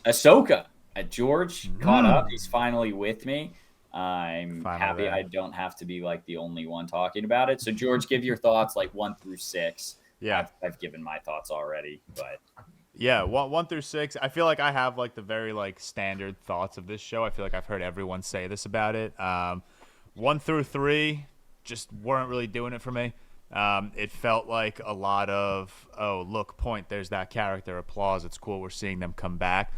Ahsoka. George caught up. He's finally with me. I'm happy there. I don't have to be like the only one talking about it. So George, give your thoughts like 1 through 6. Yeah. I've given my thoughts already, but Yeah, 1 through 6. I feel like I have like the very like standard thoughts of this show. I feel like I've heard everyone say this about it. 1 through 3 just weren't really doing it for me. It felt like a lot of, oh, look, point, there's that character, applause, it's cool, we're seeing them come back.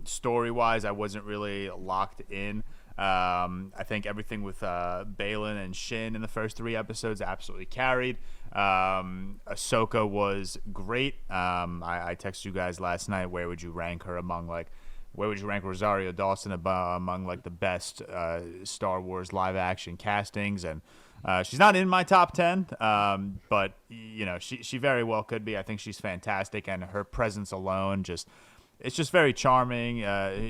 Story-wise, I wasn't really locked in. I think everything with Balin and Shin in the first 3 episodes absolutely carried. Ahsoka was great. I texted you guys last night, where would you rank her among like, where would you rank Rosario Dawson among like the best Star Wars live action castings? And she's not in my top 10, but you know, she very well could be. I think she's fantastic, and her presence alone it's just very charming.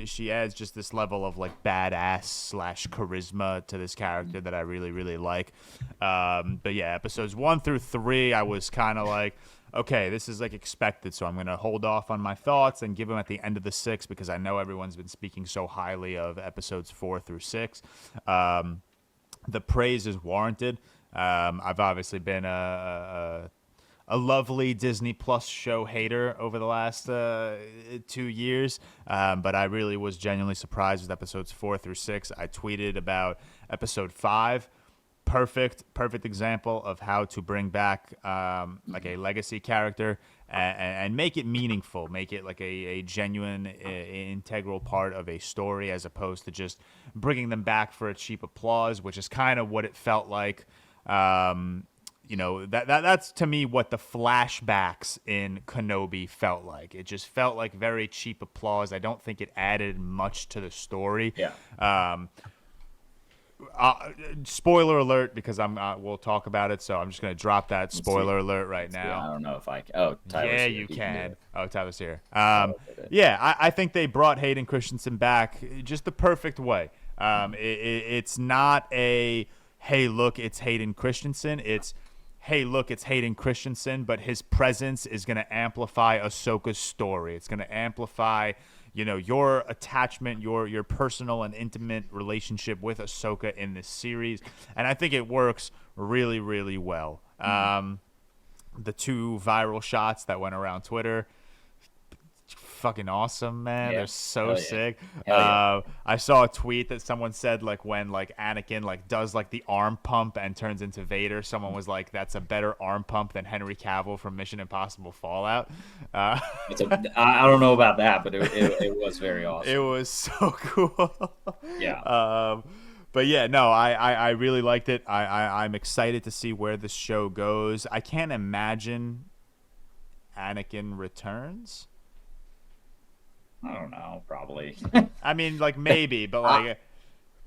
She adds just this level of like badass / charisma to this character that I really, really like. But yeah, episodes 1 through 3, I was kind of like, okay, this is like expected, so I'm going to hold off on my thoughts and give them at the end of the 6, because I know everyone's been speaking so highly of episodes 4 through 6. The praise is warranted. I've obviously been a lovely Disney Plus show hater over the last 2 years, but I really was genuinely surprised with episodes 4 through 6. I tweeted about episode 5. Perfect example of how to bring back like a legacy character and make it meaningful, make it like a genuine, integral part of a story, as opposed to just bringing them back for a cheap applause, which is kind of what it felt like. You know, that's to me what the flashbacks in Kenobi felt like. It just felt like very cheap applause. I don't think it added much to the story. yeah. Spoiler alert, because we'll talk about it, so I'm just going to drop that spoiler alert right now. I don't know if I can. Oh, Tyler's yeah, here. you He can. do it. Oh, Tyler's here. Okay. Yeah, I think they brought Hayden Christensen back just the perfect way. It's not a, hey, look, it's Hayden Christensen. It's, hey, look, it's Hayden Christensen, but his presence is going to amplify Ahsoka's story. It's going to amplify, you know, your attachment, your personal and intimate relationship with Ahsoka in this series. And I think it works really, really well. The 2 viral shots that went around Twitter, fucking awesome, man. Yeah. They're so Hell yeah. sick. Hell yeah. I saw a tweet that someone said, like, when like Anakin like does like the arm pump and turns into Vader, someone was like, that's a better arm pump than Henry Cavill from Mission Impossible Fallout. I don't know about that, but it was very awesome. It was so cool. Yeah. But yeah, no, I really liked it. I'm excited to see where this show goes. I can't imagine Anakin returns. I don't know, probably. I mean, like maybe, but like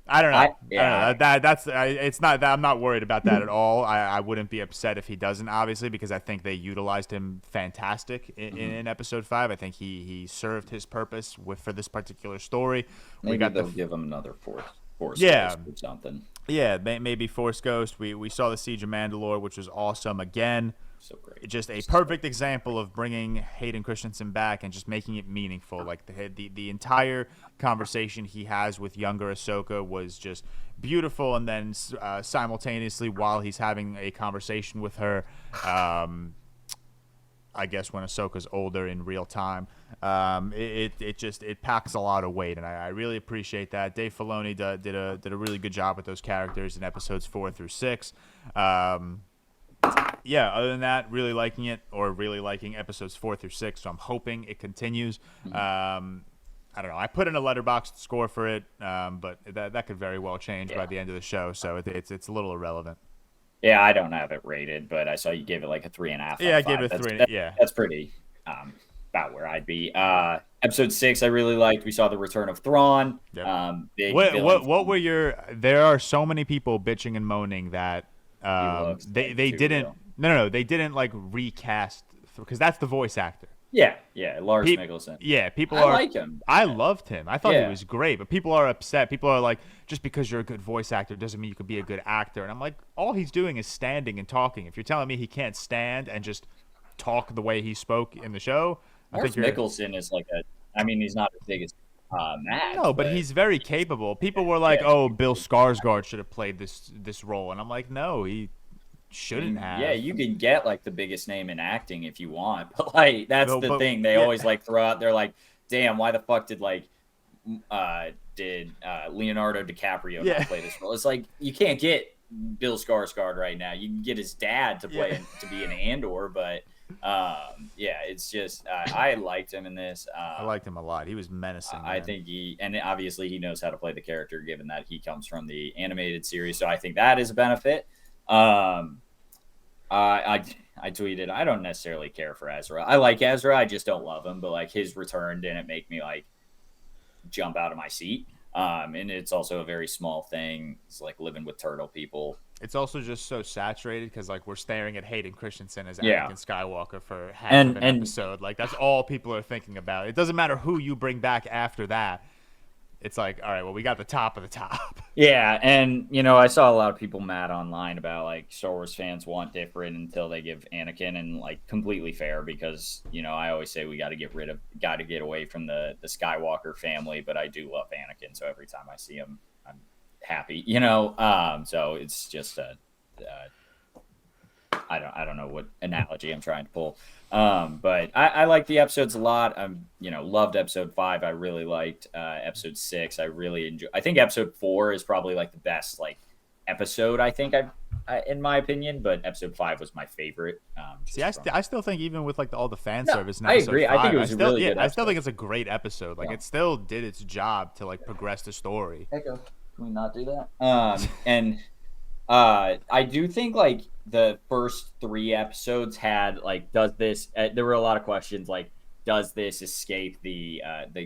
I don't know. I don't know. That's it's not. I'm not worried about that at all. I wouldn't be upset if he doesn't, obviously, because I think they utilized him fantastic in episode 5. I think he served his purpose for this particular story. Maybe they'll give him another force yeah. Ghost or something. Yeah, maybe Force Ghost. We saw the Siege of Mandalore, which was awesome again. So great. Just a perfect example of bringing Hayden Christensen back and just making it meaningful. Like the entire conversation he has with younger Ahsoka was just beautiful, and then simultaneously, while he's having a conversation with her, I guess when Ahsoka's older in real time, it packs a lot of weight, and I really appreciate that. Dave Filoni did a really good job with those characters in episodes 4 through 6. Yeah, other than that, really liking it, or really liking episodes 4 through 6, so I'm hoping it continues. I don't know. I put in a Letterboxd score for it, but that could very well change by the end of the show, so it's a little irrelevant. Yeah, I don't have it rated, but I saw you gave it like a 3.5. Yeah, I gave it a 3. That's pretty about where I'd be. Episode 6, I really liked. We saw the return of Thrawn. Yep. What were your? There are so many people bitching and moaning that they didn't. No, they didn't like recast, because that's the voice actor. Yeah, Lars Mikkelsen. Yeah, I like him. I loved him. I thought he was great, but people are upset. People are like, just because you're a good voice actor doesn't mean you could be a good actor. And I'm like, all he's doing is standing and talking. If you're telling me he can't stand and just talk the way he spoke in the show, Lars Mikkelsen is like I mean, he's not as big as Mads, No, but but he's very capable. People were like, yeah, "Oh, Bill Skarsgård should have played this role," and I'm like, "No, he I shouldn't mean, yeah, have." you can get like the biggest name in acting if you want, but like that's No, the but thing. They yeah, always like throw out. They're like, damn, why the fuck did Leonardo DiCaprio yeah, not play this role? It's like you can't get Bill Skarsgård right now. You can get his dad to play yeah. to be an Andor, but yeah, it's just I liked him in this. I liked him a lot. He was menacing. I Man. think and obviously he knows how to play the character, given that he comes from the animated series. So I think that is a benefit. Um, I tweeted I don't necessarily care for Ezra. I like Ezra, I just don't love him. But like his return didn't make me like jump out of my seat. And it's also a very small thing. It's like living with turtle people. It's also just so saturated because like we're staring at Hayden Christensen as Yeah, Anakin Skywalker for half of and an episode. Like that's all people are thinking about. It doesn't matter who you bring back after that. It's like, all right, well, we got the top of the top. yeah, and I saw a lot of people mad online about like Star Wars fans want different until they give Anakin, and like completely fair because I always say we got to get away from the Skywalker family, but I do love Anakin, so every time I see him, I'm happy, So it's just I don't know what analogy I'm trying to pull. But I like the episodes a lot. Loved episode 5. I really liked episode 6. I really enjoy. I think episode 4 is probably like the best like episode. I think in my opinion, but episode 5 was my favorite. See, I still think even with like all the fan No, service in I episode agree. 5, I think it was a really good I still episode. think it's a great episode. Like Yeah. it still did its job to like progress the story. Echo. Can we not do that? And I do think like the first 3 episodes had like, does this? There were a lot of questions like, does this escape the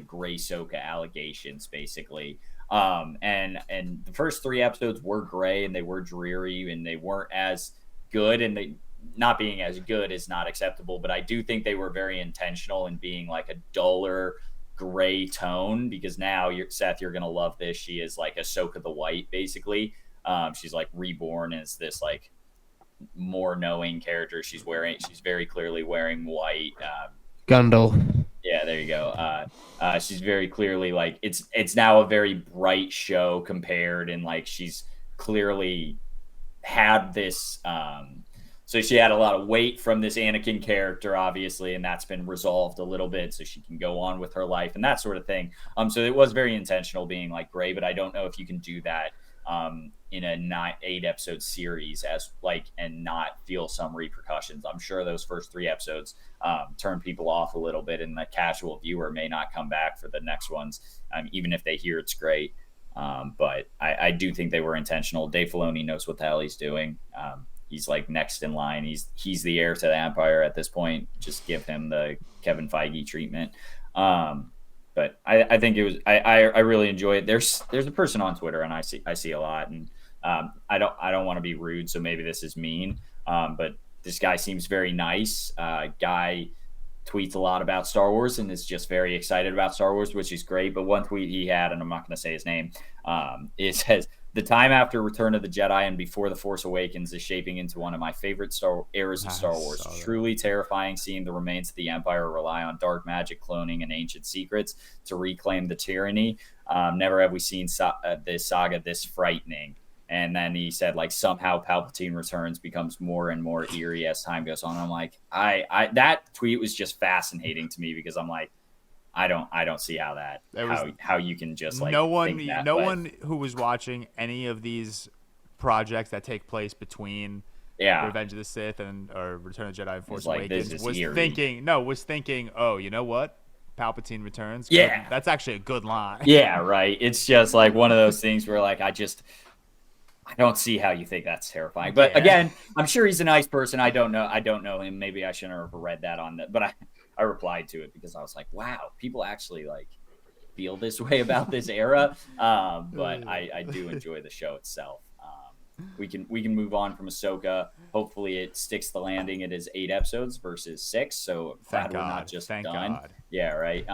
Gray Soka allegations, basically? And the first 3 episodes were gray and they were dreary and they weren't as good, and they not being as good is not acceptable. But I do think they were very intentional in being like a duller gray tone, because now Seth, you're gonna love this. She is like Ahsoka the White, basically. She's like reborn as this like more knowing character. She's very clearly wearing white. Gundle. Yeah, there you go. She's very clearly like it's now a very bright show compared, and like she's clearly had this. So she had a lot of weight from this Anakin character, obviously, and that's been resolved a little bit, so she can go on with her life and that sort of thing. So it was very intentional being like gray, but I don't know if you can do that in a 8 episode series and not feel some repercussions. I'm sure those first 3 episodes turn people off a little bit, and the casual viewer may not come back for the next ones, even if they hear it's great. But I do think they were intentional. Dave Filoni knows what the hell he's doing. He's like next in line. He's the heir to the Empire at this point. Just give him the Kevin Feige treatment. But I think it was I really enjoy it. There's a person on Twitter, and I see a lot, and I don't want to be rude, so maybe this is mean. But this guy seems very nice. Guy tweets a lot about Star Wars and is just very excited about Star Wars, which is great. But one tweet he had, and I'm not going to say his name, it says, "The time after Return of the Jedi and before The Force Awakens is shaping into one of my favorite eras of Star Wars. Truly terrifying seeing the remains of the Empire rely on dark magic, cloning, and ancient secrets to reclaim the tyranny. Never have we seen this saga this frightening." And then he said, like, somehow Palpatine returns becomes more and more eerie as time goes on. I'm like, that tweet was just fascinating to me, because I'm like, I don't see how how you can just like no one think that no way. one who was watching any of these projects that take place between Yeah. Revenge of the Sith or Return of the Jedi and Force like, this Awakens is was eerie. thinking, oh, you know what? Palpatine returns. Yeah. That's actually a good line. Yeah, right. It's just like one of those things where like I don't see how you think that's terrifying. But Yeah. again, I'm sure he's a nice person. I don't know him. Maybe I shouldn't have read that on that. But I replied to it because I was like, wow, people actually like feel this way about this era. But I do enjoy the show itself. We can move on from Ahsoka. Hopefully it sticks the landing. It is 8 episodes versus 6. So glad Thank we're God. not just Thank done. God. Yeah, right.